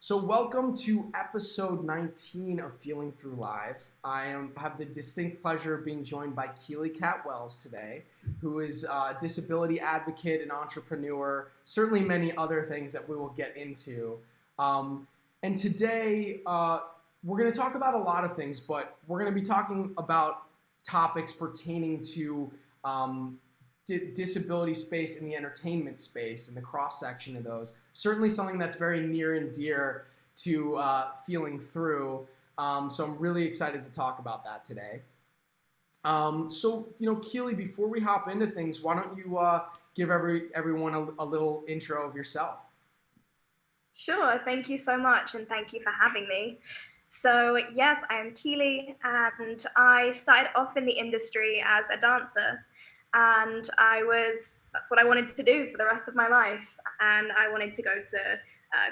So welcome to episode 19 of Feeling Through Live. Have the distinct pleasure of being joined by Keely Catwells today, who is a disability advocate and entrepreneur, certainly many other things that we will get into. And today we're going to talk about a lot of things, but we're going to be talking about topics pertaining to disability space in the entertainment space and the cross section of those. Certainly something that's very near and dear to feeling through. So I'm really excited to talk about that today. Keely, before we hop into things, why don't you give everyone a little intro of yourself? Sure, thank you so much, and thank you for having me. So, yes, I am Keely, and I started off in the industry as a dancer. And that's what I wanted to do for the rest of my life. And I wanted to go to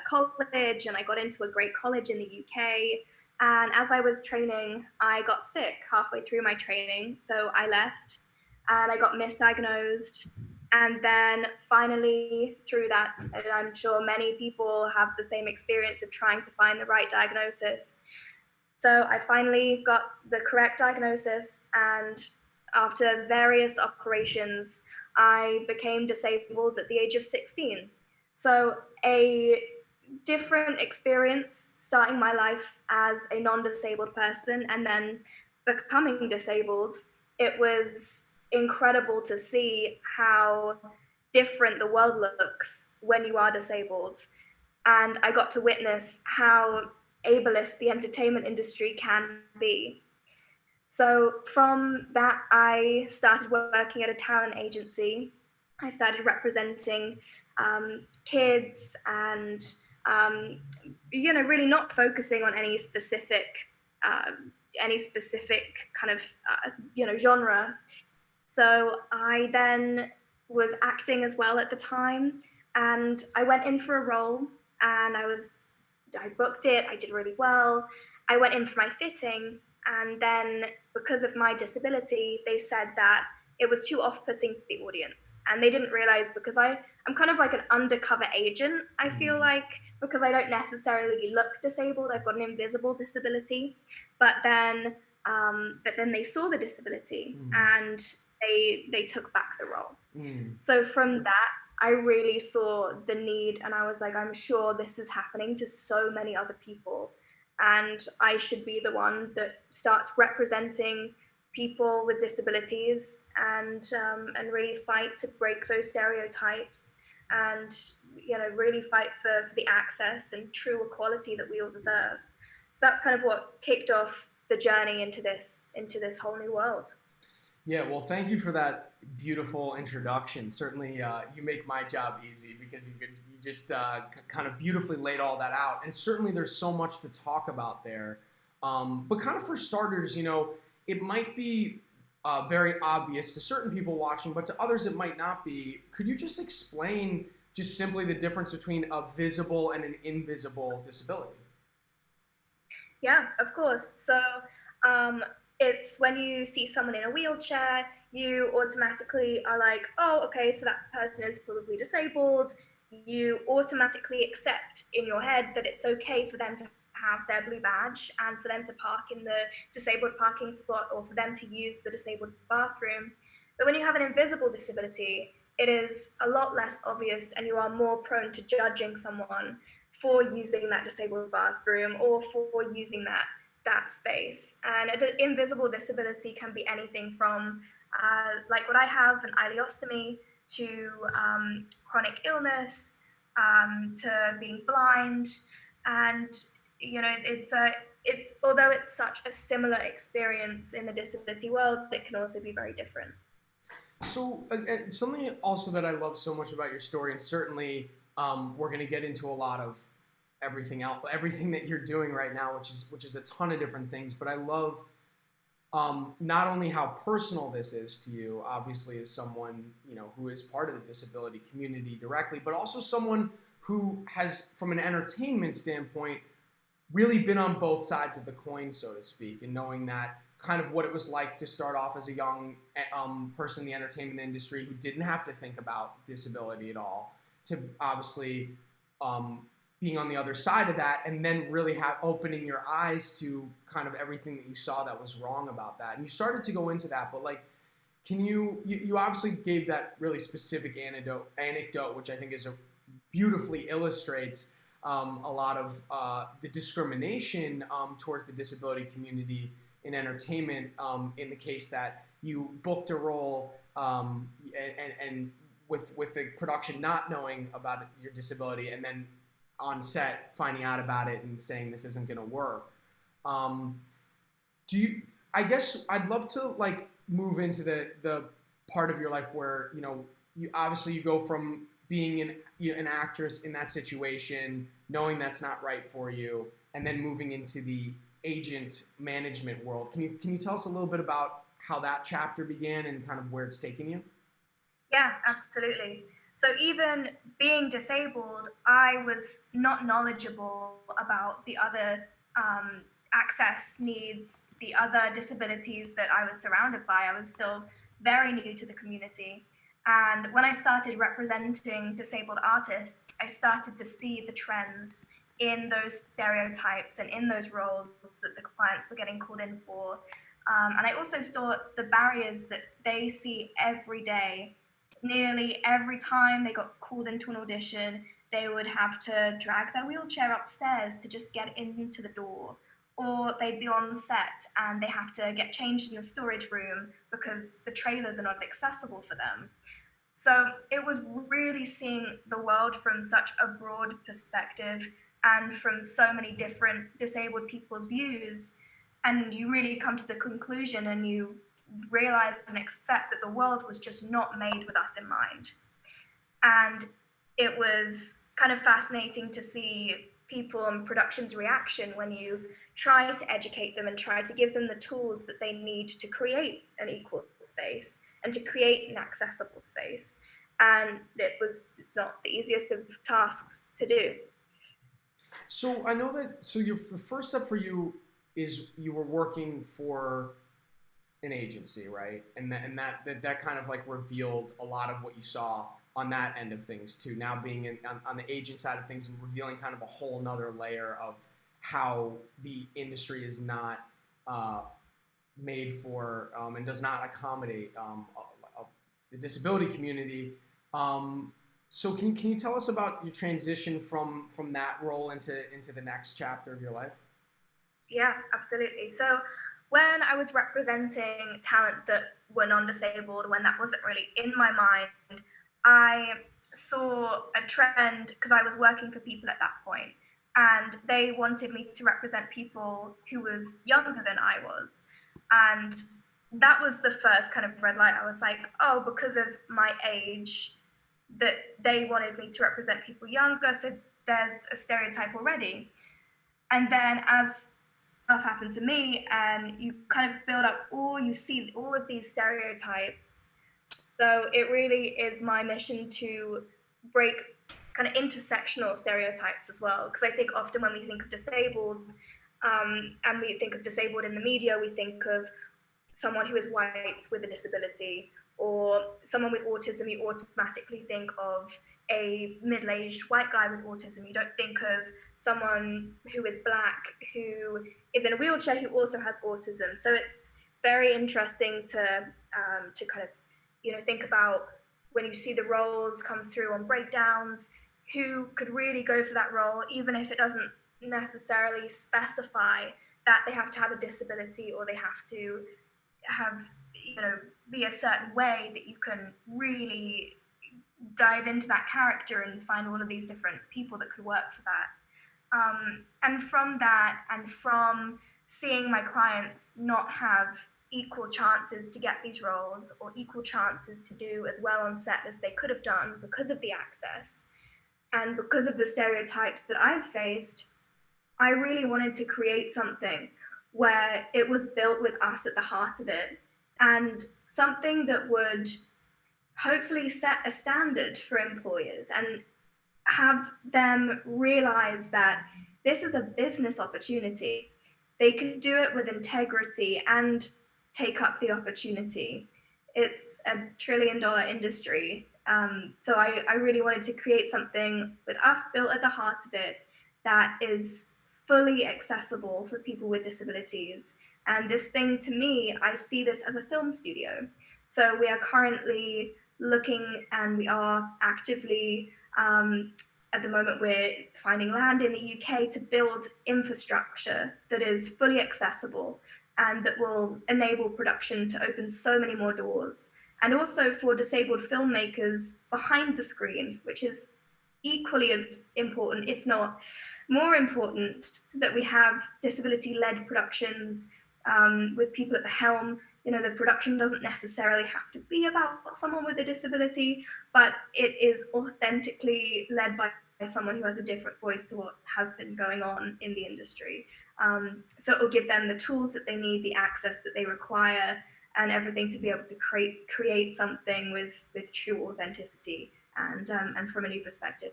college, and I got into a great college in the UK. And as I was training, I got sick halfway through my training. So I left and I got misdiagnosed. And then finally, through that, and I'm sure many people have the same experience of trying to find the right diagnosis. So I finally got the correct diagnosis, and after various operations, I became disabled at the age of 16. So a different experience starting my life as a non-disabled person and then becoming disabled. It was incredible to see how different the world looks when you are disabled. And I got to witness how ableist the entertainment industry can be. So from that, I started working at a talent agency. I started representing kids and, really not focusing on uh, any specific kind of, genre. So I then was acting as well at the time, and I went in for a role, and I booked it. I did really well. I went in for my fitting, and then because of my disability, they said that it was too off-putting to the audience, and they didn't realize because I'm kind of like an undercover agent. I feel like because I don't necessarily look disabled, I've got an invisible disability, but then they saw the disability and they took back the role. So from that, I really saw the need, and I was like, I'm sure this is happening to so many other people, and I should be the one that starts representing people with disabilities and really fight to break those stereotypes and really fight for the access and true equality that we all deserve. So that's kind of what kicked off the journey into this whole new world. Yeah, well, thank you for that beautiful introduction. Certainly, you make my job easy because you just kind of beautifully laid all that out. And certainly, there's so much to talk about there. But kind of for starters, it might be very obvious to certain people watching, but to others it might not be. Could you just explain just simply the difference between a visible and an invisible disability? Yeah, of course. So it's when you see someone in a wheelchair, you automatically are like, oh, okay, so that person is probably disabled. You automatically accept in your head that it's okay for them to have their blue badge and for them to park in the disabled parking spot or for them to use the disabled bathroom. But when you have an invisible disability, it is a lot less obvious, and you are more prone to judging someone for using that disabled bathroom or for using that space. And an invisible disability can be anything from like what I have, an ileostomy, to chronic illness, to being blind. And it's although it's such a similar experience in the disability world, it can also be very different. So something also that I love so much about your story, and certainly we're going to get into a lot of everything else, everything that you're doing right now, which is a ton of different things. But I love not only how personal this is to you, obviously as someone who is part of the disability community directly, but also someone who has, from an entertainment standpoint, really been on both sides of the coin, so to speak, and knowing that kind of what it was like to start off as a young person in the entertainment industry who didn't have to think about disability at all, to obviously being on the other side of that, and then really opening your eyes to kind of everything that you saw that was wrong about that. And you started to go into that, but like, can you obviously gave that really specific anecdote, which I think is a beautifully illustrates a lot of the discrimination towards the disability community in entertainment, in the case that you booked a role, and with the production not knowing about your disability, and then on set finding out about it and saying this isn't going to work. Um, do you? I guess I'd love to like move into the part of your life where you obviously you go from being an actress in that situation, knowing that's not right for you, and then moving into the agent management world. Can you tell us a little bit about how that chapter began and kind of where it's taken you? Yeah, absolutely. So even being disabled, I was not knowledgeable about the other access needs, the other disabilities that I was surrounded by. I was still very new to the community. And when I started representing disabled artists, I started to see the trends in those stereotypes and in those roles that the clients were getting called in for. And I also saw the barriers that they see every day. Nearly every time they got called into an audition, they would have to drag their wheelchair upstairs to just get into the door. Or they'd be on set and they have to get changed in the storage room because the trailers are not accessible for them. So it was really seeing the world from such a broad perspective and from so many different disabled people's views. And you really come to the conclusion and you realize and accept that the world was just not made with us in mind. And it was kind of fascinating to see people and production's reaction when you try to educate them and try to give them the tools that they need to create an equal space and to create an accessible space. And it's not the easiest of tasks to do. So I know that. So the first step for you is you were working for an agency, right? And that kind of like revealed a lot of what you saw on that end of things too. Now being on the agent side of things and revealing kind of a whole nother layer of how the industry is not made for, and does not accommodate the disability community. So can you tell us about your transition from that role into the next chapter of your life? Yeah, absolutely. So when I was representing talent that were non-disabled, when that wasn't really in my mind, I saw a trend because I was working for people at that point, and they wanted me to represent people who was younger than I was. And that was the first kind of red light. I was like, oh, because of my age, that they wanted me to represent people younger, so there's a stereotype already. And then as stuff happened to me, and you kind of build up you see all of these stereotypes. So it really is my mission to break kind of intersectional stereotypes as well, because I think often when we think of disabled, and we think of disabled in the media, we think of someone who is white with a disability, or someone with autism, you automatically think of a middle-aged white guy with autism. You don't think of someone who is black, who is in a wheelchair, who also has autism. So it's very interesting to kind of think about when you see the roles come through on breakdowns, who could really go for that role, even if it doesn't necessarily specify that they have to have a disability or they have to have be a certain way, that you can really dive into that character and find all of these different people that could work for that. And from that, and from seeing my clients not have equal chances to get these roles or equal chances to do as well on set as they could have done because of the access and because of the stereotypes that I've faced, I really wanted to create something where it was built with us at the heart of it, and something that would hopefully set a standard for employers and have them realize that this is a business opportunity. They can do it with integrity and take up the opportunity. It's $1 trillion industry. So I really wanted to create something with us built at the heart of it, that is fully accessible for people with disabilities. And this thing, to me, I see this as a film studio. So we are currently looking, and we are actively, at the moment, we're finding land in the UK to build infrastructure that is fully accessible and that will enable production to open so many more doors. And also for disabled filmmakers behind the screen, which is equally as important, if not more important, that we have disability led productions with people at the helm. The production doesn't necessarily have to be about someone with a disability, but it is authentically led by someone who has a different voice to what has been going on in the industry. So it will give them the tools that they need, the access that they require, and everything to be able to create something with true authenticity and from a new perspective.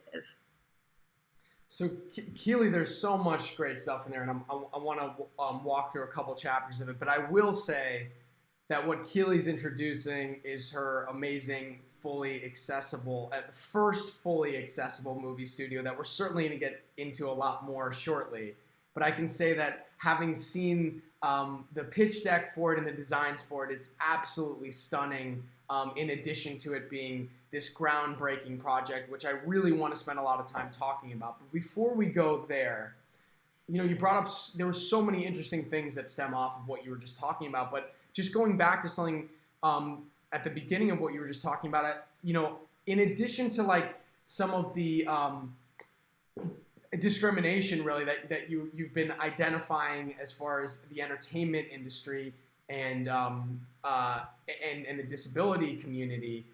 So Keely, there's so much great stuff in there, and I want to walk through a couple chapters of it. But I will say that what Keely's introducing is her amazing, fully accessible, at the first fully accessible movie studio that we're certainly going to get into a lot more shortly. But I can say that having seen the pitch deck for it and the designs for it, it's absolutely stunning. In addition to it being this groundbreaking project, which I really want to spend a lot of time talking about. But before we go there, you brought up, there were so many interesting things that stem off of what you were just talking about. But just going back to something at the beginning of what you were just talking about, in addition to like some of the discrimination really that you've been identifying as far as the entertainment industry and the disability community,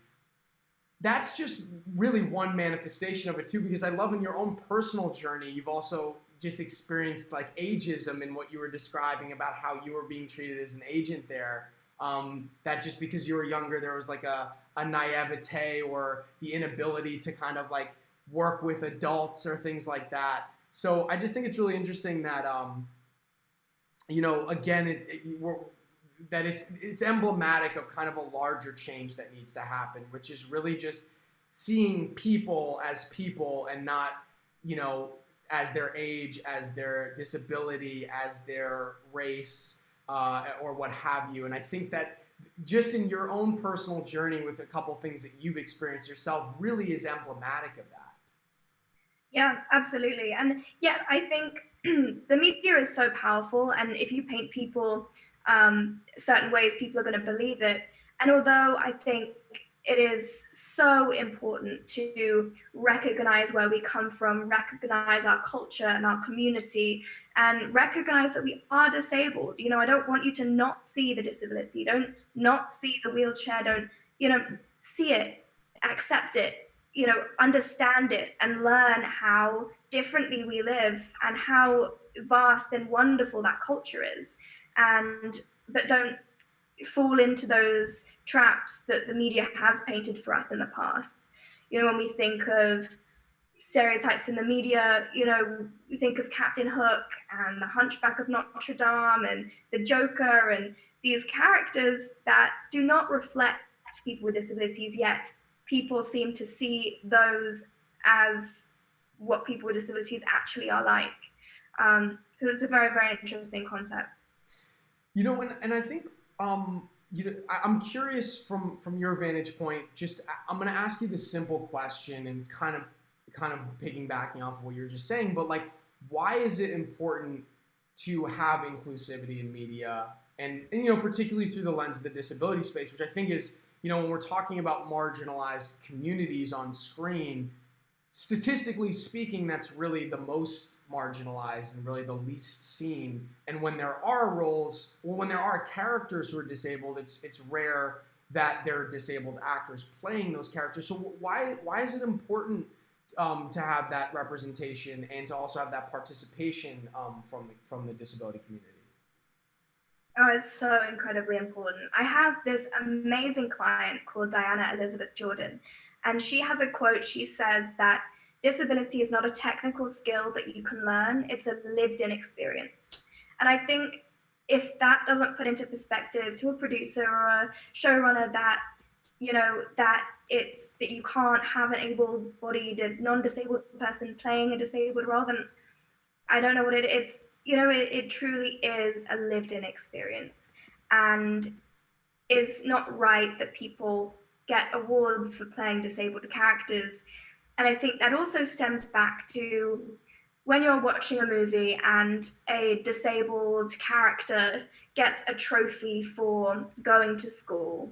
that's just really one manifestation of it too. Because I love in your own personal journey, you've also just experienced like ageism in what you were describing about how you were being treated as an agent there. That just because you were younger, there was like a naivete or the inability to kind of like work with adults or things like that. So I just think it's really interesting that again, that it's emblematic of kind of a larger change that needs to happen, which is really just seeing people as people and not, as their age, as their disability, as their race, or what have you. And I think that just in your own personal journey with a couple things that you've experienced yourself really is emblematic of that. Yeah, absolutely. And yeah, I think the media is so powerful, and if you paint people certain ways, people are going to believe it. And although I think it is so important to recognize where we come from, recognize our culture and our community, and recognize that we are disabled. I don't want you to not see the disability, don't not see the wheelchair, don't, see it, accept it, understand it, and learn how differently we live and how vast and wonderful that culture is. But don't fall into those traps that the media has painted for us in the past. When we think of stereotypes in the media, we think of Captain Hook and the Hunchback of Notre Dame and the Joker and these characters that do not reflect people with disabilities, yet people seem to see those as what people with disabilities actually are like. So it's a very, very interesting concept. And I think I'm curious from your vantage point. Just I'm going to ask you the simple question, and it's kind of piggybacking off of what you were just saying. But like, why is it important to have inclusivity in media, and particularly through the lens of the disability space, which I think is when we're talking about marginalized communities on screen, statistically speaking, that's really the most marginalized and really the least seen. And when there are roles, or when there are characters who are disabled, it's rare that there are disabled actors playing those characters. So why is it important to have that representation and to also have that participation from the disability community? Oh, it's so incredibly important. I have this amazing client called Diana Elizabeth Jordan, and she has a quote. She says that disability is not a technical skill that you can learn, it's a lived in experience. And I think if that doesn't put into perspective to a producer or a showrunner that, that you can't have an able-bodied, non-disabled person playing a disabled role, then I don't know what it's, it truly is a lived in experience. And is not right that people get awards for playing disabled characters. And I think that also stems back to when you're watching a movie and a disabled character gets a trophy for going to school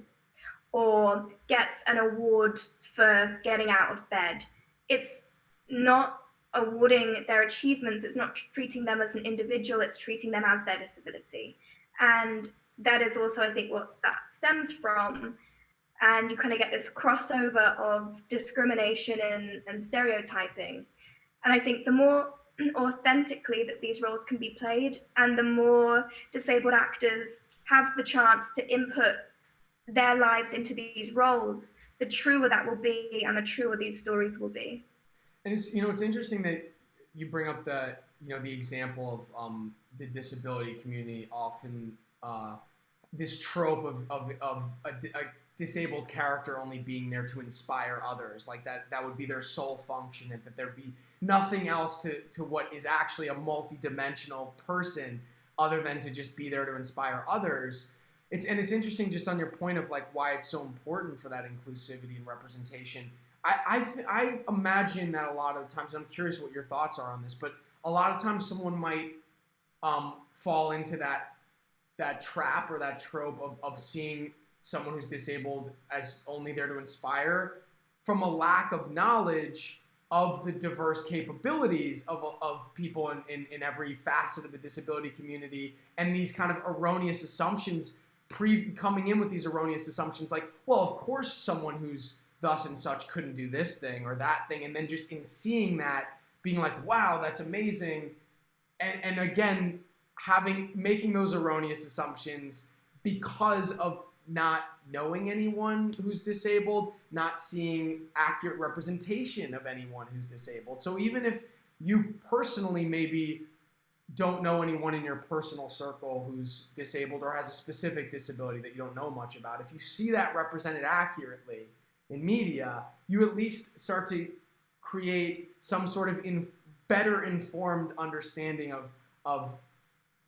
or gets an award for getting out of bed. It's not awarding their achievements, it's not treating them as an individual, it's treating them as their disability. And that is also, I think, what that stems from. And you kind of get this crossover of discrimination and stereotyping. And I think the more authentically that these roles can be played, and the more disabled actors have the chance to input their lives into these roles, the truer that will be and the truer these stories will be. And it's interesting that you bring up the example of the disability community often this trope of a disabled character only being there to inspire others, like that would be their sole function, and that there'd be nothing else to what is actually a multi-dimensional person other than to just be there to inspire others. It's interesting just on your point of like why it's so important for that inclusivity and representation. I imagine that a lot of the times, I'm curious what your thoughts are on this, but a lot of times someone might fall into that trap or that trope of seeing someone who's disabled as only there to inspire from a lack of knowledge of the diverse capabilities of people in every facet of the disability community, and these kind of erroneous assumptions coming in with these erroneous assumptions like, well, of course someone who's thus and such couldn't do this thing or that thing, and then just in seeing that being like, wow, that's amazing, and again making those erroneous assumptions because of not knowing anyone who's disabled, not seeing accurate representation of anyone who's disabled. So even if you personally maybe don't know anyone in your personal circle who's disabled or has a specific disability that you don't know much about, if you see that represented accurately in media, you at least start to create some sort of better informed understanding of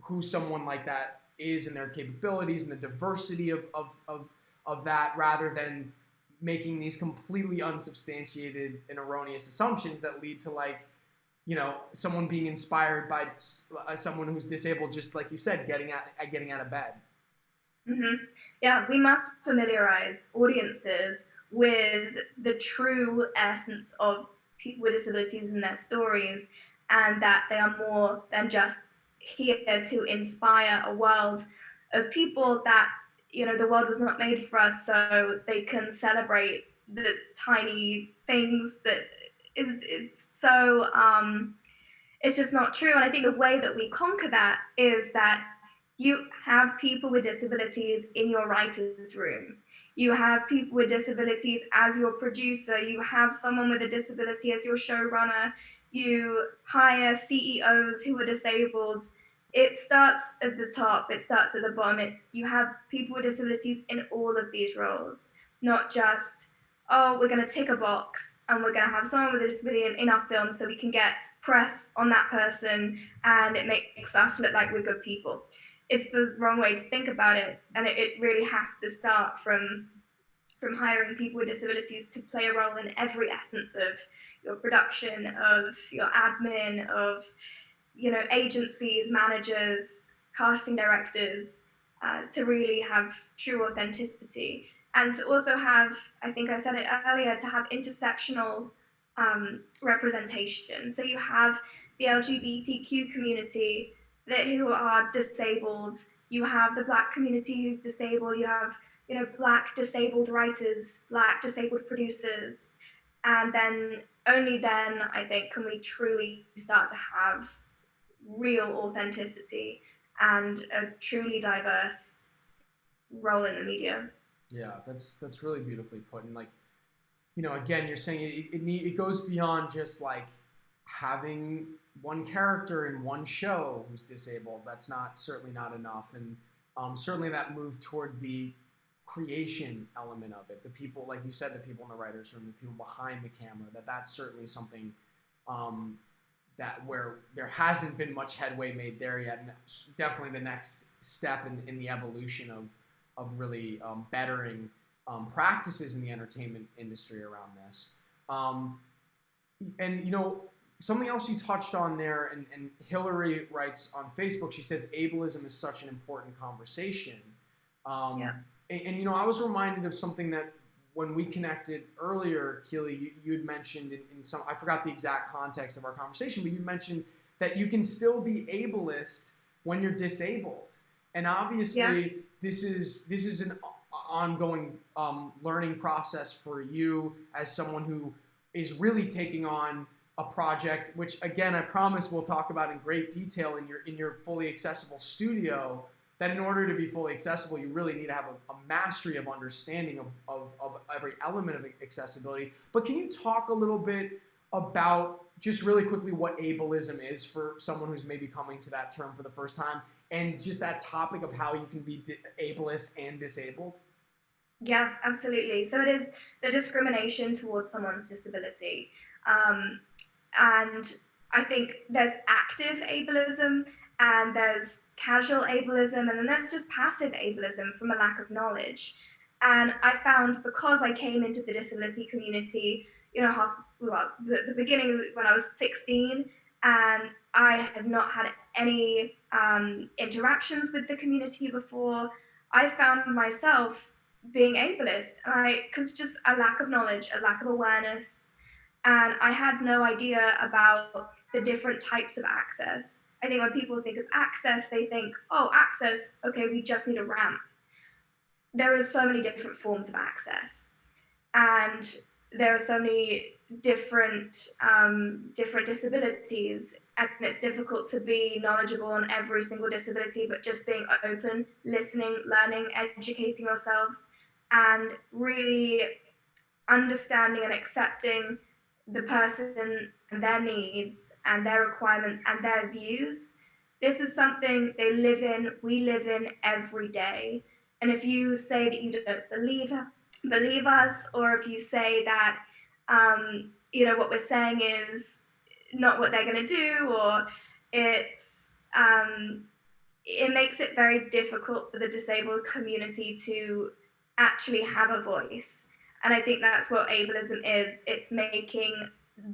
who someone like that is and their capabilities and the diversity of that, rather than making these completely unsubstantiated and erroneous assumptions that lead to someone being inspired by someone who's disabled, just like you said, getting out of bed. Mm-hmm. Yeah, we must familiarize audiences with the true essence of people with disabilities and their stories, and that they are more than just here to inspire a world of people, that the world was not made for us, so they can celebrate the tiny things that it's so it's just not true. And I think the way that we conquer that is that you have people with disabilities in your writer's room. You have people with disabilities as your producer. You have someone with a disability as your showrunner. You hire CEOs who are disabled. It starts at the top, it starts at the bottom. You have people with disabilities in all of these roles, not just, oh, we're going to tick a box and we're going to have someone with a disability in our film so we can get press on that person and it makes us look like we're good people. It's the wrong way to think about it, and it really has to start from hiring people with disabilities to play a role in every essence of your production, of your admin, of agencies, managers, casting directors, to really have true authenticity, and to also have, I think I said it earlier, to have intersectional representation. So you have the LGBTQ community who are disabled. You have the Black community who's disabled. You have Black disabled writers, Black disabled producers, and then only then I think can we truly start to have real authenticity and a truly diverse role in the media. Yeah, that's really beautifully put. And again, you're saying it goes beyond just like having one character in one show who's disabled. That's certainly not enough. And certainly that move toward the creation element of it, the people, like you said, the people in the writers room, the people behind the camera, that's certainly something that where there hasn't been much headway made there yet, and that's definitely the next step in the evolution of really bettering practices in the entertainment industry around this. Um, and something else you touched on there, and Hillary writes on Facebook. She says ableism is such an important conversation. Yeah. Um, and I was reminded of something that when we connected earlier, Keely, you had mentioned in some, I forgot the exact context of our conversation, but you mentioned that you can still be ableist when you're disabled. And Yeah. obviously, this is an ongoing learning process for you as someone who is really taking on a project, which again I promise we'll talk about in great detail in your fully accessible studio. That in order to be fully accessible, you really need to have a mastery of understanding of every element of accessibility. But can you talk a little bit about just really quickly what ableism is for someone who's maybe coming to that term for the first time, and just that topic of how you can be ableist and disabled? Yeah, absolutely. So it is the discrimination towards someone's disability. Um, and I think there's active ableism and there's casual ableism, and then there's just passive ableism from a lack of knowledge. And I found because I came into the disability community, the beginning when I was 16, and I had not had any interactions with the community before, I found myself being ableist, and because just a lack of knowledge, a lack of awareness, and I had no idea about the different types of access. I think when people think of access, they think, oh, access, okay, we just need a ramp. There are so many different forms of access, and there are so many different disabilities, and it's difficult to be knowledgeable on every single disability, but just being open, listening, learning, educating ourselves, and really understanding and accepting the person and their needs and their requirements and their views. This is something they live in, we live in every day. And if you say that you don't believe us, or if you say that what we're saying is not what they're going to do, or it's it makes it very difficult for the disabled community to actually have a voice. And I think that's what ableism is. It's making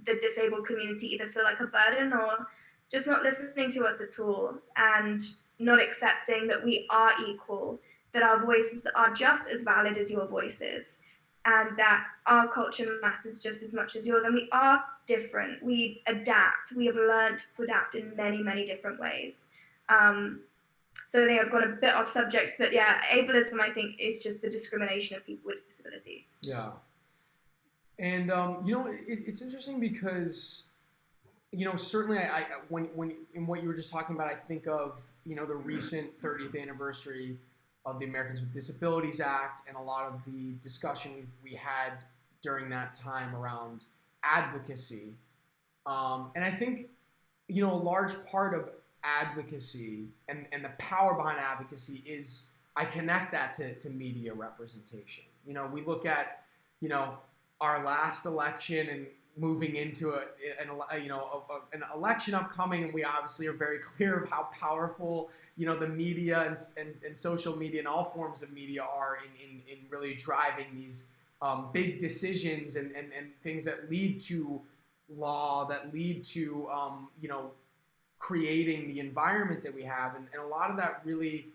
the disabled community either feel like a burden or just not listening to us at all, and not accepting that we are equal, that our voices are just as valid as your voices, and that our culture matters just as much as yours. And we are different. We adapt. We have learned to adapt in many, many different ways. Um, so I think I've got a bit off subject, but yeah, ableism, I think, is just the discrimination of people with disabilities. Yeah. And it's interesting because certainly when in what you were just talking about, I think of the recent 30th anniversary of the Americans with Disabilities Act, and a lot of the discussion we had during that time around advocacy. And I think a large part of advocacy and the power behind advocacy is, I connect that to media representation. We look at our last election and moving into an election upcoming, and we obviously are very clear of how powerful the media and social media and all forms of media are in really driving these big decisions and things that lead to law, that lead to creating the environment that we have, and a lot of that really,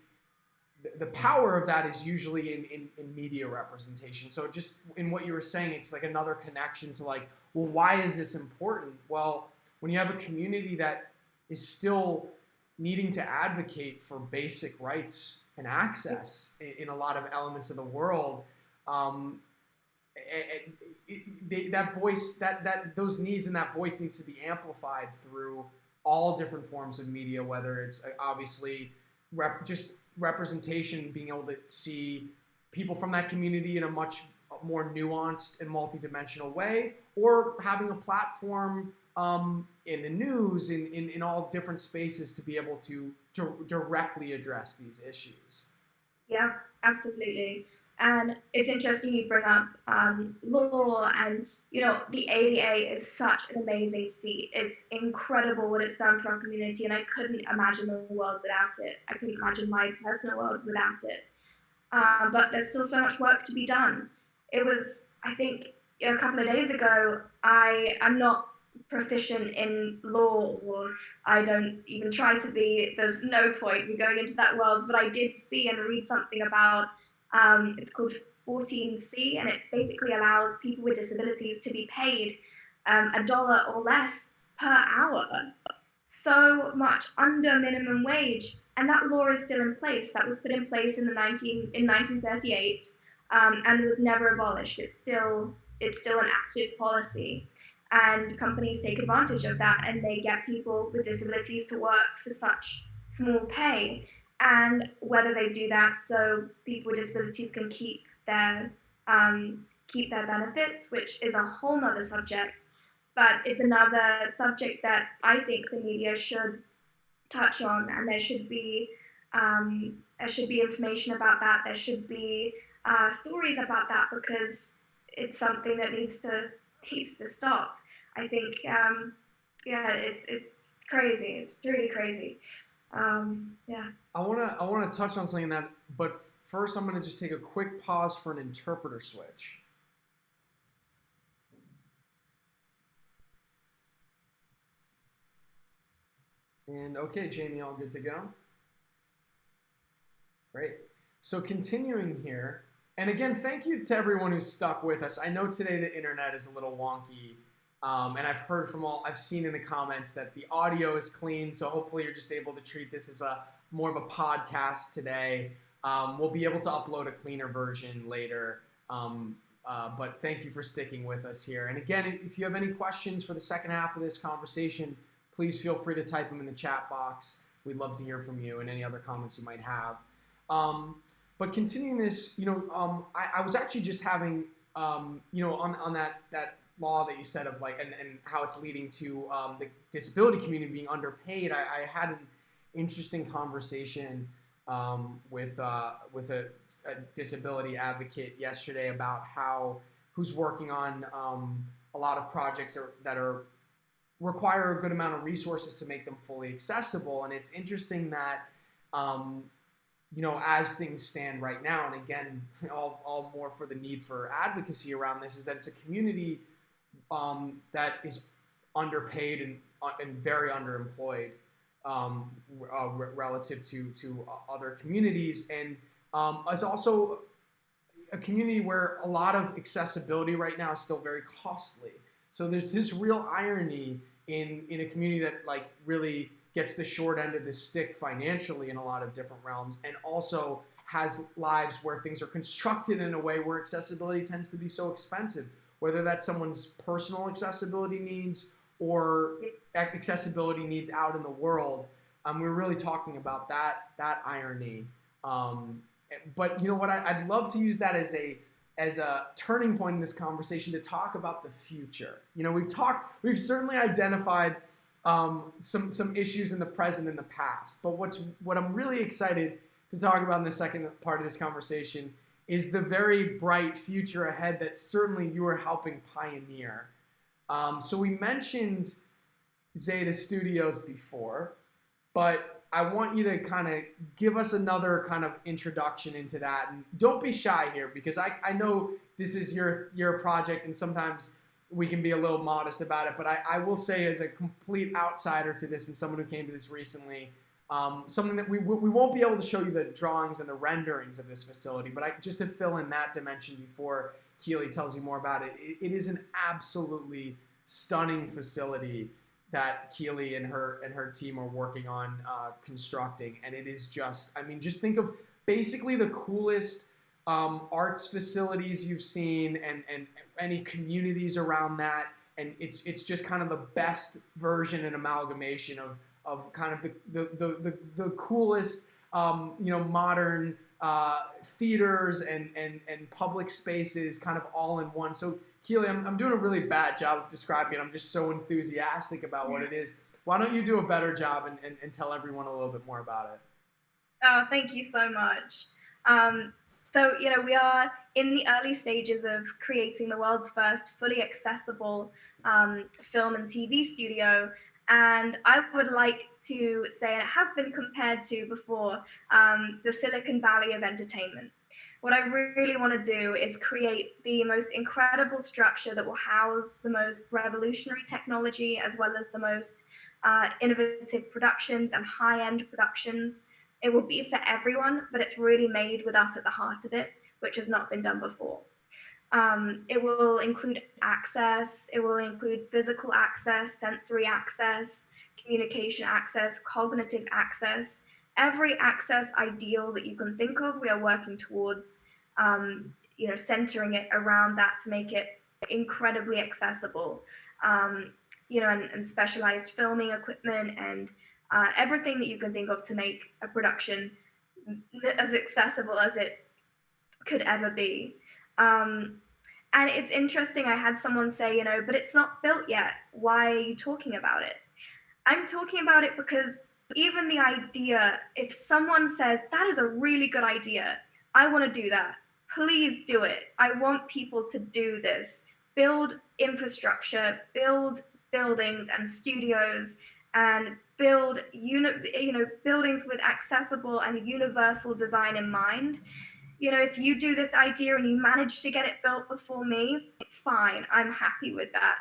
the power of that is usually in media representation. So just in what you were saying, it's like another connection to like, well, why is this important? Well, when you have a community that is still needing to advocate for basic rights and access in a lot of elements of the world, that voice, that those needs and that voice needs to be amplified through all different forms of media, whether it's obviously just representation, being able to see people from that community in a much more nuanced and multidimensional way, or having a platform in the news, in all different spaces, to be able to directly address these issues. Yeah, absolutely. And it's interesting you bring up law, and the ADA is such an amazing feat. It's incredible what it's done for our community, and I couldn't imagine the world without it. I couldn't imagine my personal world without it. But there's still so much work to be done. It was, I think, a couple of days ago, I am not proficient in law, or I don't even try to be. There's no point in going into that world, but I did see and read something about it's called 14C, and it basically allows people with disabilities to be paid $1 or less per hour, so much under minimum wage, and that law is still in place. That was put in place in 1938, and was never abolished. It's still an active policy, and companies take advantage of that, and they get people with disabilities to work for such small pay. And whether they do that so people with disabilities can keep their benefits, which is a whole nother subject, but it's another subject that I think the media should touch on, and there should be information about that. There should be stories about that, because it's something that needs to stop. I think, yeah, it's crazy. It's really crazy. Yeah. I wanna touch on something that, but first I'm gonna just take a quick pause for an interpreter switch. And okay, Jamie, all good to go? Great. So continuing here, and again, thank you to everyone who's stuck with us. I know today the internet is a little wonky, and I've seen in the comments that the audio is clean, so hopefully you're just able to treat this as a more of a podcast today. We'll be able to upload a cleaner version later, but thank you for sticking with us here. And again, if you have any questions for the second half of this conversation, please feel free to type them in the chat box. We'd love to hear from you and any other comments you might have. But continuing this, I was actually just having, on that law that you said of like, and how it's leading to the disability community being underpaid. I had an interesting conversation with a disability advocate yesterday about who's working on a lot of projects that require a good amount of resources to make them fully accessible. And it's interesting that, as things stand right now, and again, all more for the need for advocacy around this, is that it's a community that is underpaid and very underemployed relative to other communities, and is also a community where a lot of accessibility right now is still very costly. So there's this real irony in a community that like really gets the short end of the stick financially in a lot of different realms, and also has lives where things are constructed in a way where accessibility tends to be so expensive, whether that's someone's personal accessibility needs or accessibility needs out in the world. We're really talking about that irony. But you know what? I'd love to use that as a turning point in this conversation to talk about the future. We've certainly identified some issues in the present and the past, but what I'm really excited to talk about in the second part of this conversation is the very bright future ahead that certainly you are helping pioneer. So we mentioned Zeta Studios before, but I want you to kind of give us another kind of introduction into that. And don't be shy here, because I know this is your project, and sometimes we can be a little modest about it. But I will say, as a complete outsider to this and someone who came to this recently, something that we won't be able to show you the drawings and the renderings of this facility, but just to fill in that dimension before Keely tells you more about it, it is an absolutely stunning facility that Keely and her team are working on constructing, and it is just think of basically the coolest arts facilities you've seen, and any communities around that, and it's just kind of the best version and amalgamation of kind of the coolest modern theaters and public spaces kind of all in one. So Keely, I'm doing a really bad job of describing it. I'm just so enthusiastic about what it is. Why don't you do a better job and tell everyone a little bit more about it? Oh, thank you so much. So, we are in the early stages of creating the world's first fully accessible film and TV studio. And I would like to say, and it has been compared to before, the Silicon Valley of entertainment. What I really want to do is create the most incredible structure that will house the most revolutionary technology as well as the most innovative productions and high end productions. It will be for everyone, but it's really made with us at the heart of it, which has not been done before. It will include access, it will include physical access, sensory access, communication access, cognitive access. Every access ideal that you can think of, we are working towards, centering it around that to make it incredibly accessible. And specialized filming equipment and everything that you can think of to make a production as accessible as it could ever be. Um, and it's interesting, I had someone say, but it's not built yet. Why are you talking about it? I'm talking about it because even the idea, if someone says, that is a really good idea, I want to do that, please do it. I want people to do this. Build infrastructure, build buildings and studios, and build buildings with accessible and universal design in mind. If you do this idea and you manage to get it built before me, fine, I'm happy with that.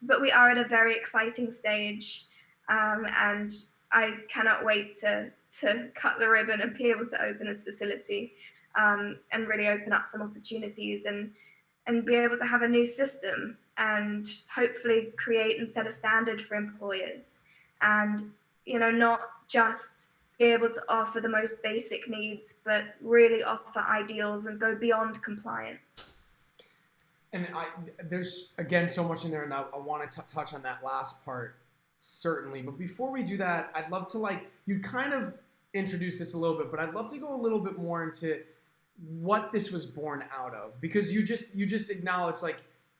But we are at a very exciting stage, and I cannot wait to cut the ribbon and be able to open this facility, and really open up some opportunities and be able to have a new system and hopefully create and set a standard for employers, and not just be able to offer the most basic needs, but really offer ideals and go beyond compliance. And there's again so much in there, and I want to touch on that last part certainly. But before we do that, I'd love to you kind of introduce this a little bit, but I'd love to go a little bit more into what this was born out of, because you just acknowledged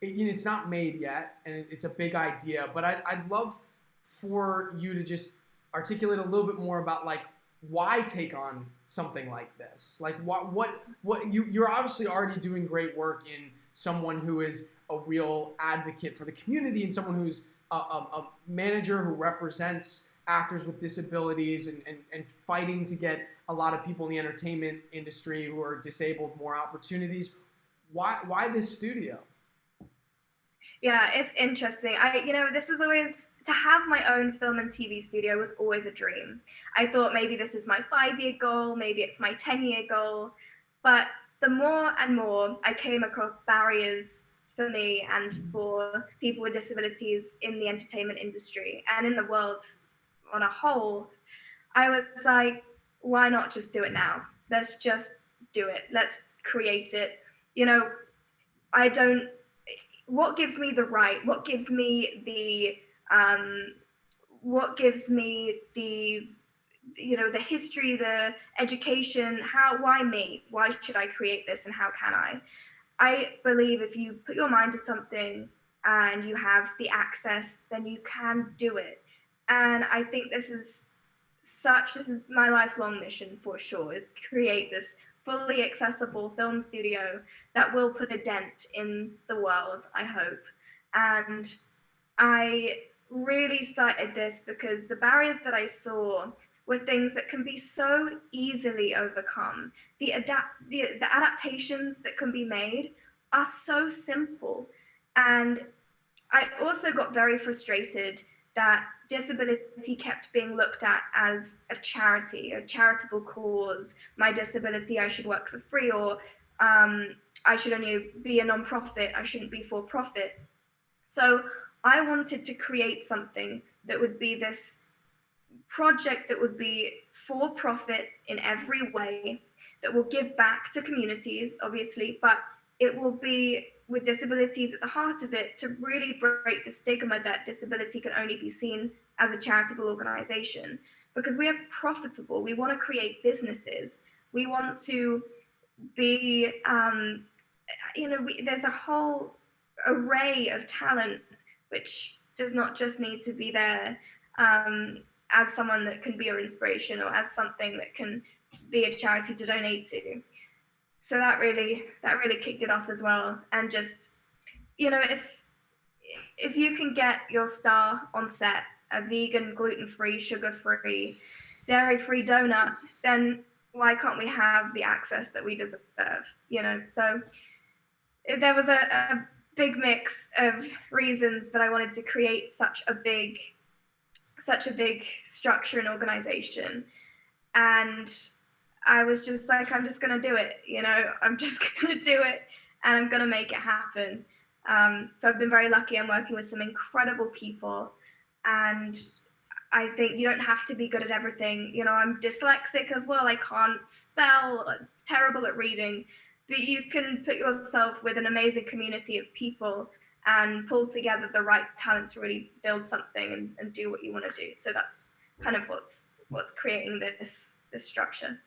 it's not made yet, and it's a big idea. But I'd love for you to just articulate a little bit more about why take on something like this? Like what you're obviously already doing great work in someone who is a real advocate for the community and someone who's a manager who represents actors with disabilities and fighting to get a lot of people in the entertainment industry who are disabled more opportunities. Why this studio? Yeah, it's interesting. This is always to have my own film and TV studio was always a dream. I thought maybe this is my 5 year goal, maybe it's my 10-year goal. But the more and more I came across barriers for me and for people with disabilities in the entertainment industry and in the world on a whole, I was like, why not just do it now? Let's just do it. Let's create it. You know, I don't what gives me the right, um, what gives me the history, the education, why me, why should I create this, and how can I believe if you put your mind to something and you have the access, then you can do it. And I think this is my lifelong mission for sure, is create this fully accessible film studio that will put a dent in the world, I hope. And I really started this because the barriers that I saw were things that can be so easily overcome. The adaptations that can be made are so simple. And I also got very frustrated that disability kept being looked at as a charity, a charitable cause. My disability, I should work for free, or I should only be a non-profit, I shouldn't be for profit. So I wanted to create something that would be this project that would be for profit in every way, that will give back to communities, obviously, but it will be with disabilities at the heart of it, to really break the stigma that disability can only be seen as a charitable organization. Because we are profitable, we want to create businesses, we want to be, there's a whole array of talent which does not just need to be there. as someone that can be your inspiration or as something that can be a charity to donate to. So that really kicked it off as well. And just, if you can get your star on set, a vegan, gluten-free, sugar-free, dairy-free donut, then why can't we have the access that we deserve? So there was a big mix of reasons that I wanted to create such a big structure and organization. And I was just like, I'm just going to do it. I'm just going to do it, and I'm going to make it happen. So I've been very lucky. I'm working with some incredible people, and I think you don't have to be good at everything. I'm dyslexic as well. I can't spell, I'm terrible at reading, but you can put yourself with an amazing community of people and pull together the right talent to really build something and do what you want to do. So that's kind of what's creating this structure.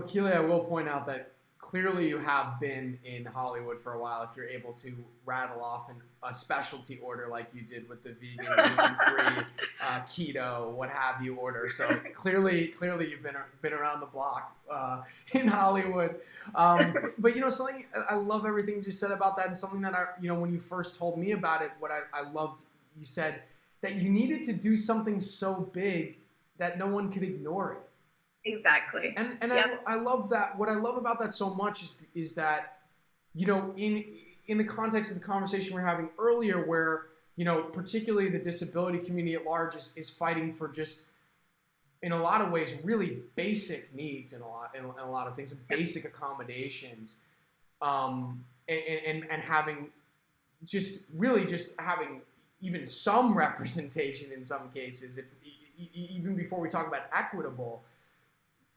Keely, I will point out that clearly you have been in Hollywood for a while if you're able to rattle off a specialty order like you did with the vegan, gluten-free, keto, what have you order. So clearly you've been around the block in Hollywood. But something I love everything you just said about that, and something that when you first told me about it, what I loved, you said that you needed to do something so big that no one could ignore it. Exactly. And Yep. I love that. What I love about that so much is that in the context of the conversation we are having earlier, where particularly the disability community at large is fighting for just, in a lot of ways, really basic needs in a lot of things, and basic accommodations, and having just having even some representation in some cases, even before we talk about equitable.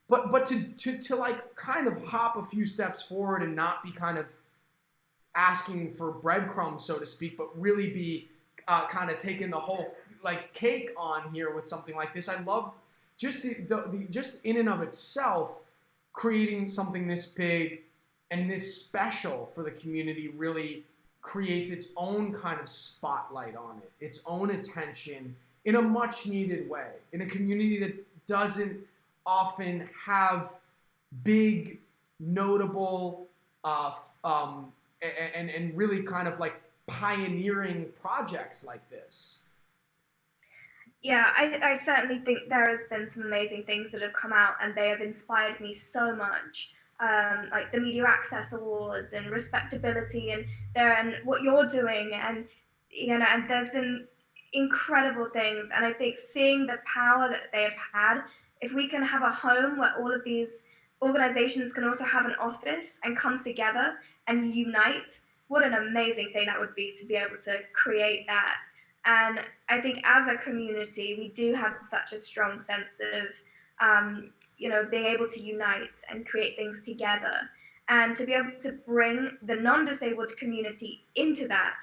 But to like kind of hop a few steps forward and not be kind of asking for breadcrumbs, so to speak, but really be kind of taking the whole like cake on here with something like this. I love just the just in and of itself, creating something this big and this special for the community really creates its own kind of spotlight on it, its own attention in a much needed way, in a community that doesn't often have big, notable, and really kind of like pioneering projects like this. Yeah, I certainly think there has been some amazing things that have come out, and they have inspired me so much. Like the Media Access Awards and Respectability, and what you're doing, and there's been incredible things. And I think seeing the power that they have had, if we can have a home where all of these organizations can also have an office and come together and unite, what an amazing thing that would be to be able to create that. And I think as a community, we do have such a strong sense of, being able to unite and create things together. And to be able to bring the non-disabled community into that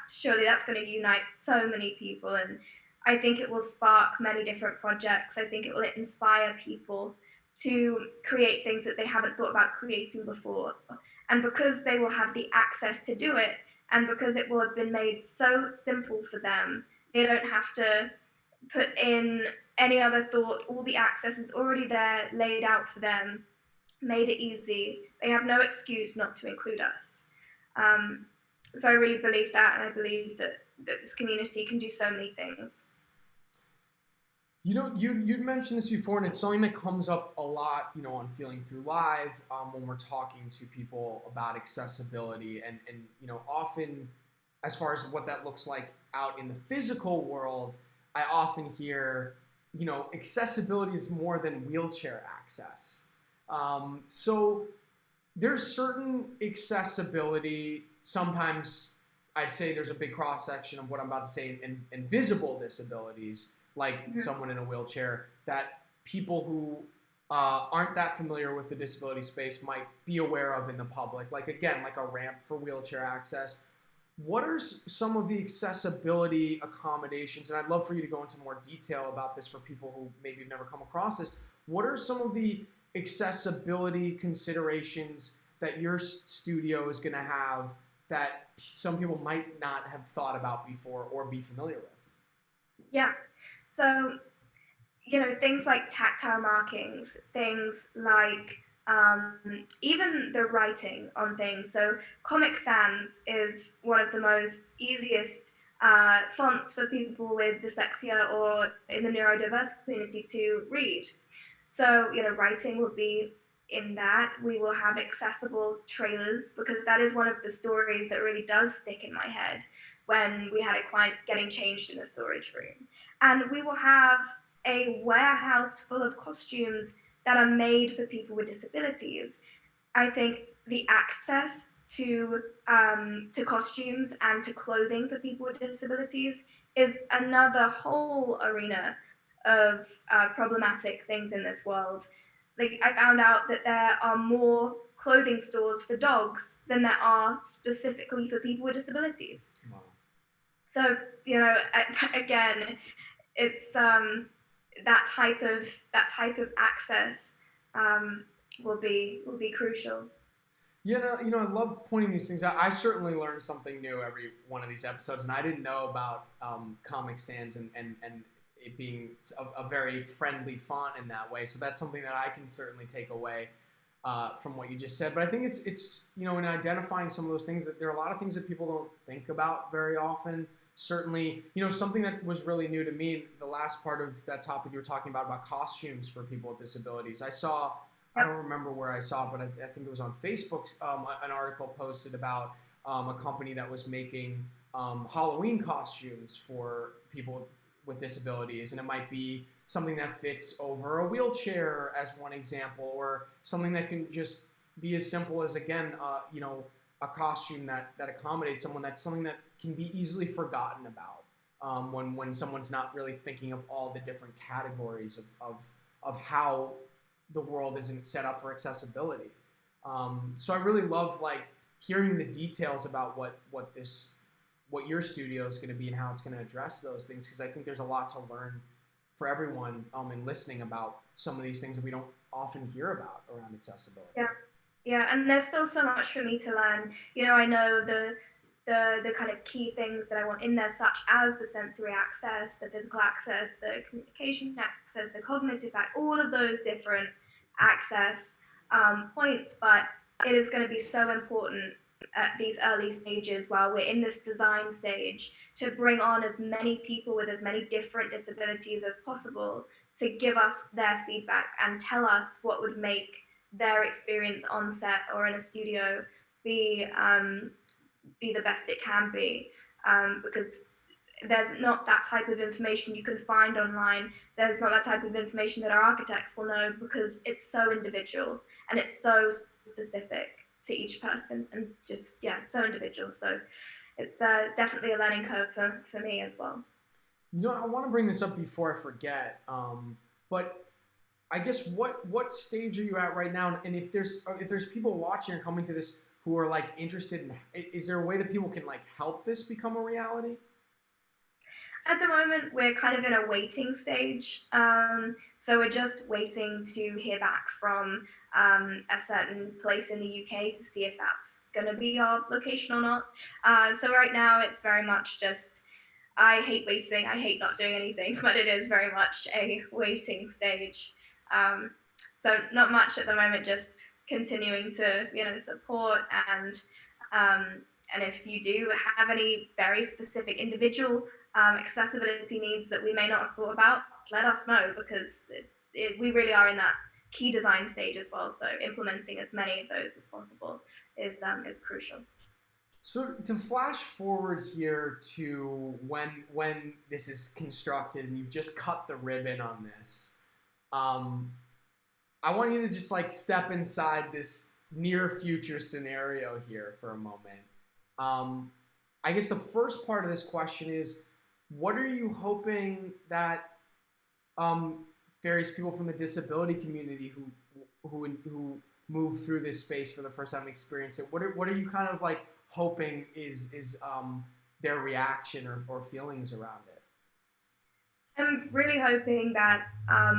surely that's going to unite so many people. And I think it will spark many different projects. I think it will inspire people to create things that they haven't thought about creating before. And because they will have the access to do it, and because it will have been made so simple for them, they don't have to put in any other thought. All the access is already there, laid out for them, made it easy. They have no excuse not to include us. So I really believe that, and I believe that this community can do so many things. You'd mentioned this before, and it's something that comes up a lot, on Feeling Through Live, when we're talking to people about accessibility, and often, as far as what that looks like out in the physical world, I often hear, accessibility is more than wheelchair access. So there's certain accessibility. Sometimes I'd say there's a big cross section of what I'm about to say in visible disabilities, like someone in a wheelchair, that people who aren't that familiar with the disability space might be aware of in the public, like a ramp for wheelchair access. What are some of the accessibility accommodations, and I'd love for you to go into more detail about this for people who maybe have never come across this. What are some of the accessibility considerations that your studio is going to have that some people might not have thought about before or be familiar with? Yeah. So things like tactile markings, things like even the writing on things. So Comic Sans is one of the most easiest fonts for people with dyslexia or in the neurodiverse community to read. So, writing will be in that. We will have accessible trailers because that is one of the stories that really does stick in my head when we had a client getting changed in a storage room. And we will have a warehouse full of costumes that are made for people with disabilities. I think the access to costumes and to clothing for people with disabilities is another whole arena of problematic things in this world. Like I found out that there are more clothing stores for dogs than there are specifically for people with disabilities. Wow. So again, it's that type of access um, will be crucial. I love pointing these things out. I certainly learn something new every one of these episodes, and I didn't know about Comic Sans and it being a very friendly font in that way. So that's something that I can certainly take away from what you just said. But I think it's in identifying some of those things that there are a lot of things that people don't think about very often. Certainly, something that was really new to me, the last part of that topic you were talking about costumes for people with disabilities. I Yep. don't remember where I saw it, but I think it was on Facebook, an article posted about a company that was making Halloween costumes for people with disabilities. And it might be something that fits over a wheelchair, as one example, or something that can just be as simple as, again, a costume that accommodates someone. That's something that can be easily forgotten about when someone's not really thinking of all the different categories of how the world isn't set up for accessibility. So I really love hearing the details about what your studio is going to be and how it's going to address those things, because I think there's a lot to learn for everyone in listening about some of these things that we don't often hear about around accessibility. Yeah, yeah, and there's still so much for me to learn. I know the kind of key things that I want in there, such as the sensory access, the physical access, the communication access, the cognitive all of those different access points. But it is going to be so important at these early stages while we're in this design stage to bring on as many people with as many different disabilities as possible to give us their feedback and tell us what would make their experience on set or in a studio be be the best it can be, because there's not that type of information you can find online. There's not that type of information that our architects will know because it's so individual and it's so specific to each person and just so individual. So it's definitely a learning curve for me as well. I want to bring this up before I forget, but I guess what stage are you at right now? And if there's people watching or coming to this who are interested in, is there a way that people can help this become a reality? At the moment, we're kind of in a waiting stage. So we're just waiting to hear back from a certain place in the UK to see if that's going to be our location or not. So right now, it's very much just, I hate waiting. I hate not doing anything, but it is very much a waiting stage. Um, so not much at the moment, just continuing to, support um, and if you do have any very specific individual accessibility needs that we may not have thought about, let us know because we really are in that key design stage as well. So implementing as many of those as possible is crucial. So to flash forward here to when this is constructed and you've just cut the ribbon on this, um, I want you to just step inside this near future scenario here for a moment. Um, I guess the first part of this question is, what are you hoping that um, various people from the disability community who move through this space for the first time and experience it, what are you kind of hoping is their reaction or feelings around it? I'm really hoping that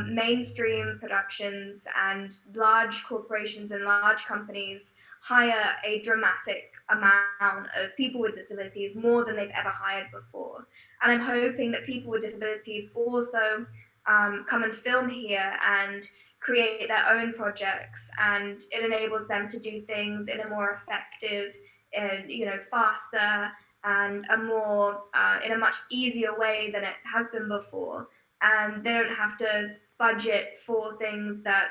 mainstream productions and large corporations and large companies hire a dramatic amount of people with disabilities, more than they've ever hired before. And I'm hoping that people with disabilities also come and film here and create their own projects, and it enables them to do things in a more effective and faster and a more in a much easier way than it has been before, and they don't have to budget for things that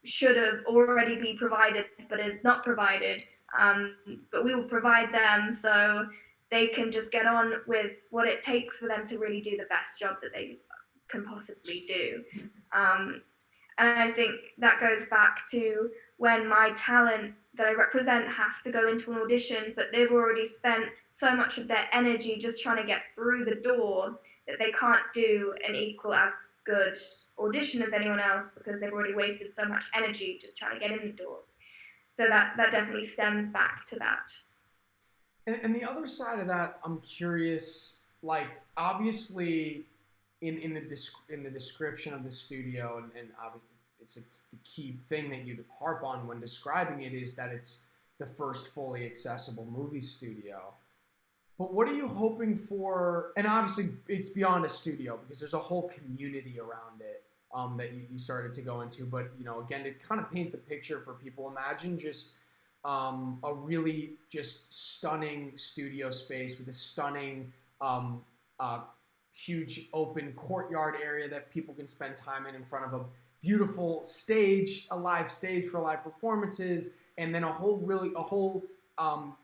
should have already be provided but are not provided, um, but we will provide them so they can just get on with what it takes for them to really do the best job that they can possibly do. Um, and I think that goes back to when my talent that I represent have to go into an audition, but they've already spent so much of their energy just trying to get through the door that they can't do an equal as good audition as anyone else because they've already wasted so much energy just trying to get in the door. So that definitely stems back to that. And the other side of that, I'm curious. Like, obviously, in the description of the studio, and it's the key thing that you harp on when describing it is that it's the first fully accessible movie studio. But what are you hoping for? And obviously, it's beyond a studio because there's a whole community around it that you started to go into. But again, to kind of paint the picture for people, imagine just a really just stunning studio space with a stunning, uh, huge open courtyard area that people can spend time in front of a beautiful stage, a live stage for live performances, and then a whole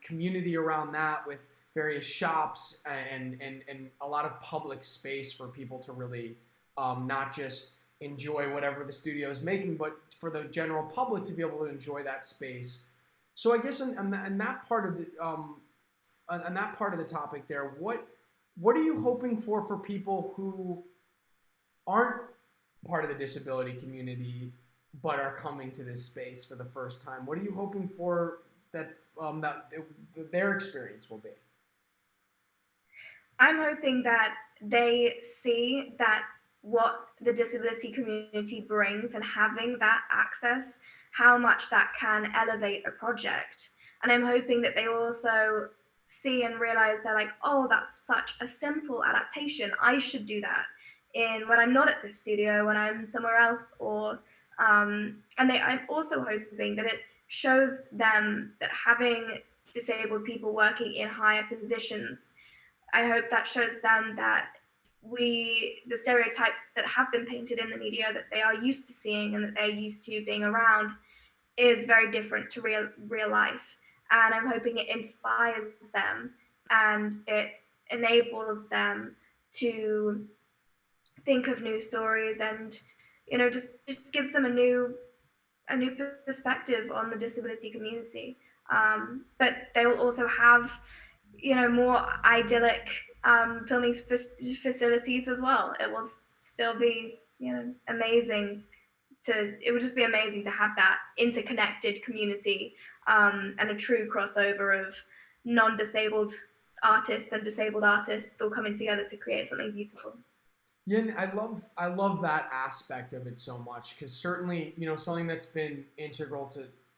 community around that with various shops and a lot of public space for people to really not just enjoy whatever the studio is making, but for the general public to be able to enjoy that space. So I guess in that part of the on that part of the topic there, what are you hoping for people who aren't part of the disability community but are coming to this space for the first time? What are you hoping for that their experience will be? I'm hoping that they see that what the disability community brings and having that access, how much that can elevate a project. And I'm hoping that they also see and realize they're like, oh, that's such a simple adaptation. I should do that in when I'm not at the studio, when I'm somewhere else, or I'm also hoping that it shows them that having disabled people working in higher positions, I hope that shows them that the stereotypes that have been painted in the media that they are used to seeing and that they're used to being around is very different to real life. And I'm hoping it inspires them and it enables them to think of new stories and just gives them a new perspective on the disability community. But they will also have, more idyllic filming facilities as well. It will still be, amazing it would just be amazing to have that interconnected community and a true crossover of non-disabled artists and disabled artists all coming together to create something beautiful. Yeah, and I love that aspect of it so much because certainly something that's been integral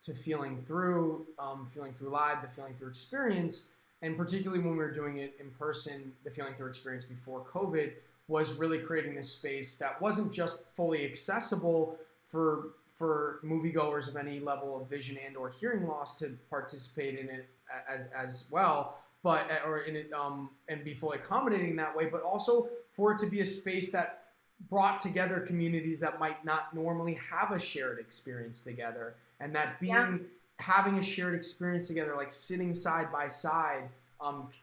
to feeling through live, the feeling through experience, and particularly when we were doing it in person, the feeling through experience before COVID was really creating this space that wasn't just fully accessible for moviegoers of any level of vision and or hearing loss to participate in it as well, but or in it and be fully accommodating that way, but also for it to be a space that brought together communities that might not normally have a shared experience together, and that Yeah. having a shared experience together, like sitting side by side,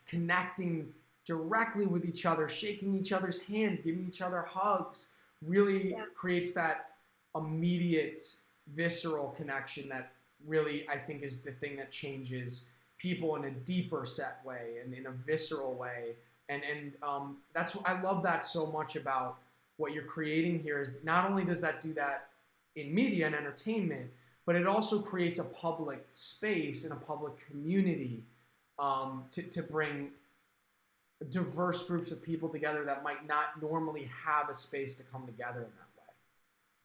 connecting directly with each other, shaking each other's hands, giving each other hugs, really Yeah. creates that immediate, visceral connection that really I think is the thing that changes people in a deeper set way and in a visceral way. And that's I love that so much about what you're creating here is not only does that do that in media and entertainment, but it also creates a public space and a public community to bring diverse groups of people together that might not normally have a space to come together in that way.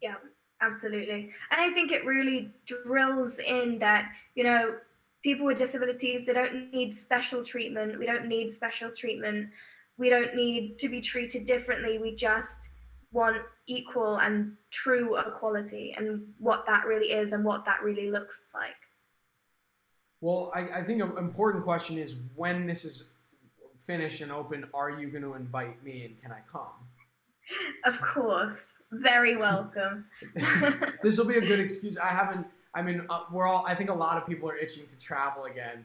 Yeah, absolutely. And I think it really drills in that, people with disabilities, they don't need special treatment. We don't need special treatment. We don't need to be treated differently. We just want equal and true equality, and what that really is and what that really looks like. Well, I think an important question is when this is finished and open, are you going to invite me and can I come? Of course, very welcome. This will be a good excuse. I haven't. I mean, we're all. I think a lot of people are itching to travel again.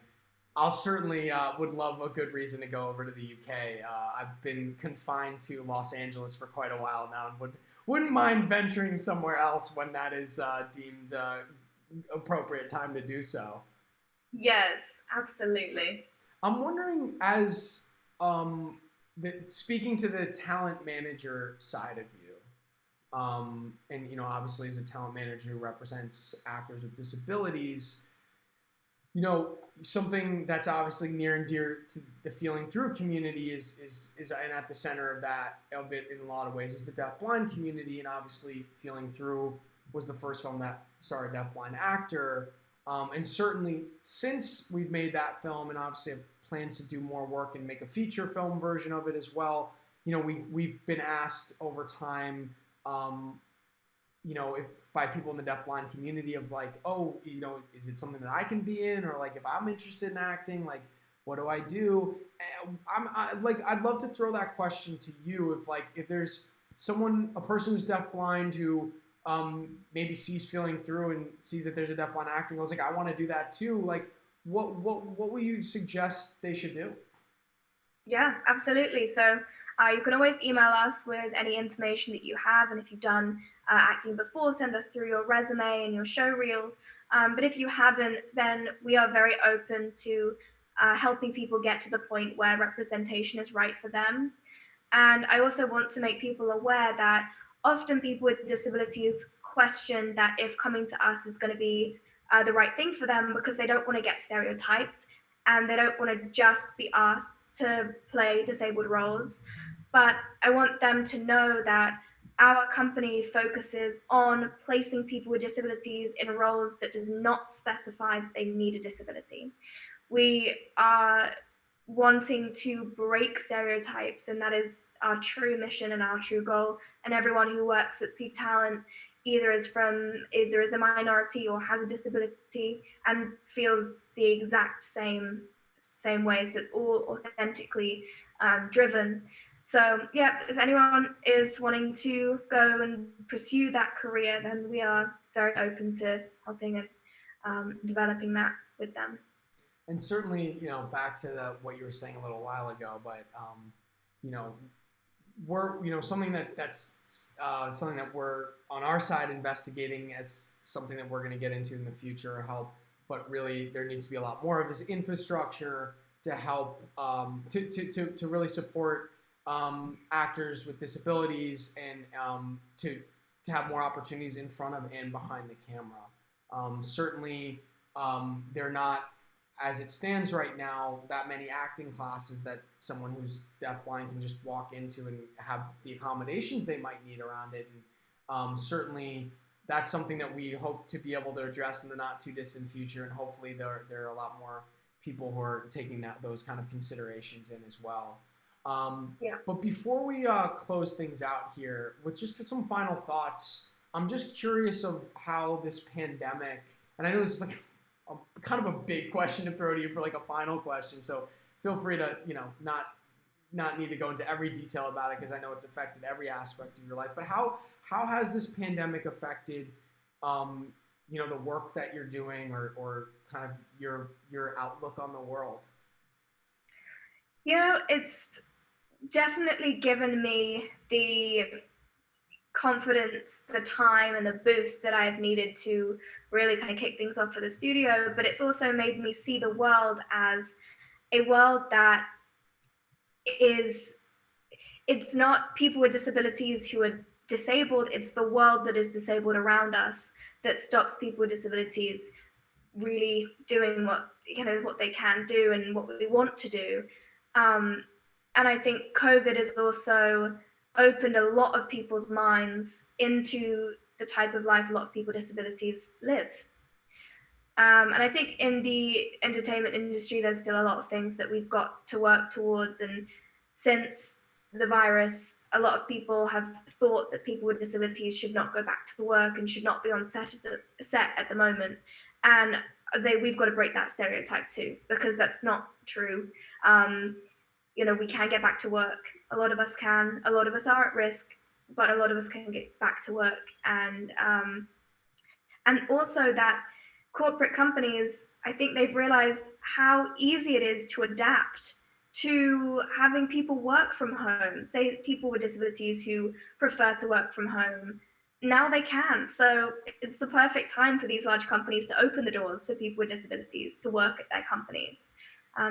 I'll certainly would love a good reason to go over to the UK. I've been confined to Los Angeles for quite a while now, and wouldn't mind venturing somewhere else when that is deemed appropriate time to do so. Yes, absolutely. I'm wondering, as speaking to the talent manager side of you, and obviously as a talent manager who represents actors with disabilities, something that's obviously near and dear to the feeling through community is and at the center of it in a lot of ways is the deafblind community, and obviously feeling through was the first film that starred a deafblind actor, and certainly since we've made that film and obviously have plans to do more work and make a feature film version of it as well. We've been asked over time, if by people in the deafblind community of like, oh, is it something that I can be in, or like if I'm interested in acting, like what do I do? I'd love to throw that question to you, if there's a person who's deafblind who maybe sees feeling through and sees that there's a deafblind acting, I was like, I want to do that too. Like, what will you suggest they should do? Yeah, absolutely. So you can always email us with any information that you have, and if you've done acting before, send us through your resume and your show reel. But if you haven't, then we are very open to helping people get to the point where representation is right for them. And I also want to make people aware that often people with disabilities question that if coming to us is going to be the right thing for them, because they don't want to get stereotyped and they don't want to just be asked to play disabled roles. But I want them to know that our company focuses on placing people with disabilities in roles that does not specify they need a disability. We are wanting to break stereotypes, and that is our true mission and our true goal. And everyone who works at Seek Talent either is a minority or has a disability and feels the exact same way. So it's all authentically driven. So yeah, if anyone is wanting to go and pursue that career, then we are very open to helping and developing that with them. And certainly, back to what you were saying a little while ago, but you know, we're something something that we're on our side investigating as something that we're going to get into in the future, help. But really, there needs to be a lot more of this infrastructure to help to really support actors with disabilities, and to have more opportunities in front of and behind the camera. Certainly, they're not, as it stands right now, that many acting classes that someone who's deafblind can just walk into and have the accommodations they might need around it. And certainly, that's something that we hope to be able to address in the not too distant future. And hopefully, there are a lot more people who are taking those kind of considerations in as well. Yeah. But before we close things out here, with just some final thoughts, I'm just curious of how this pandemic, and I know this is like kind of a big question to throw to you for like a final question, so feel free to not need to go into every detail about it, because I know it's affected every aspect of your life. But how has this pandemic affected the work that you're doing, or kind of your outlook on the world? It's definitely given me the confidence, the time, and the boost that I've needed to really kind of kick things off for the studio. But it's also made me see the world as a world that is, it's not people with disabilities who are disabled, it's the world that is disabled around us that stops people with disabilities really doing what they can do and what we want to do. And I think COVID has also opened a lot of people's minds into the type of life a lot of people with disabilities live. And I think in the entertainment industry, there's still a lot of things that we've got to work towards. And since the virus, a lot of people have thought that people with disabilities should not go back to work and should not be on set at the moment. And we've got to break that stereotype too, because that's not true. Um, we can get back to work. A lot of us can. A lot of us are at risk, but a lot of us can get back to work. And also that corporate companies, I think they've realized how easy it is to adapt to having people work from home. Say people with disabilities who prefer to work from home, now they can. So it's the perfect time for these large companies to open the doors for people with disabilities to work at their companies.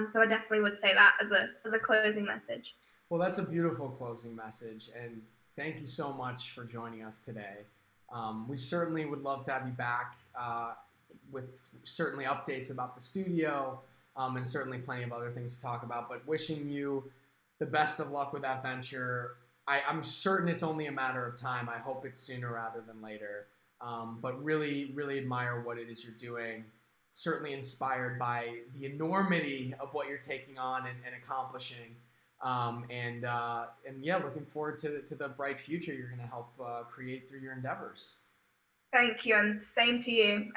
So I definitely would say that as a closing message. Well, that's a beautiful closing message, and thank you so much for joining us today. We certainly would love to have you back with certainly updates about the studio and certainly plenty of other things to talk about. But wishing you the best of luck with that venture. I'm certain it's only a matter of time. I hope it's sooner rather than later. But really, really admire what it is you're doing. Certainly inspired by the enormity of what you're taking on and accomplishing. And yeah, looking forward to the bright future you're going to help create through your endeavors. Thank you, and same to you.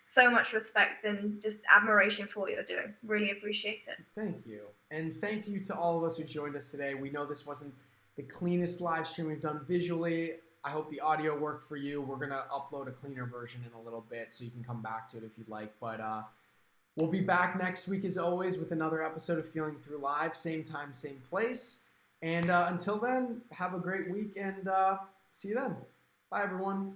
So much respect and just admiration for what you're doing. Really appreciate it. Thank you. And thank you to all of us who joined us today. We know this wasn't the cleanest live stream we've done visually. I hope the audio worked for you. We're going to upload a cleaner version in a little bit, so you can come back to it if you'd like. But we'll be back next week, as always, with another episode of Feeling Through Live. Same time, same place. And until then, have a great week, and see you then. Bye, everyone.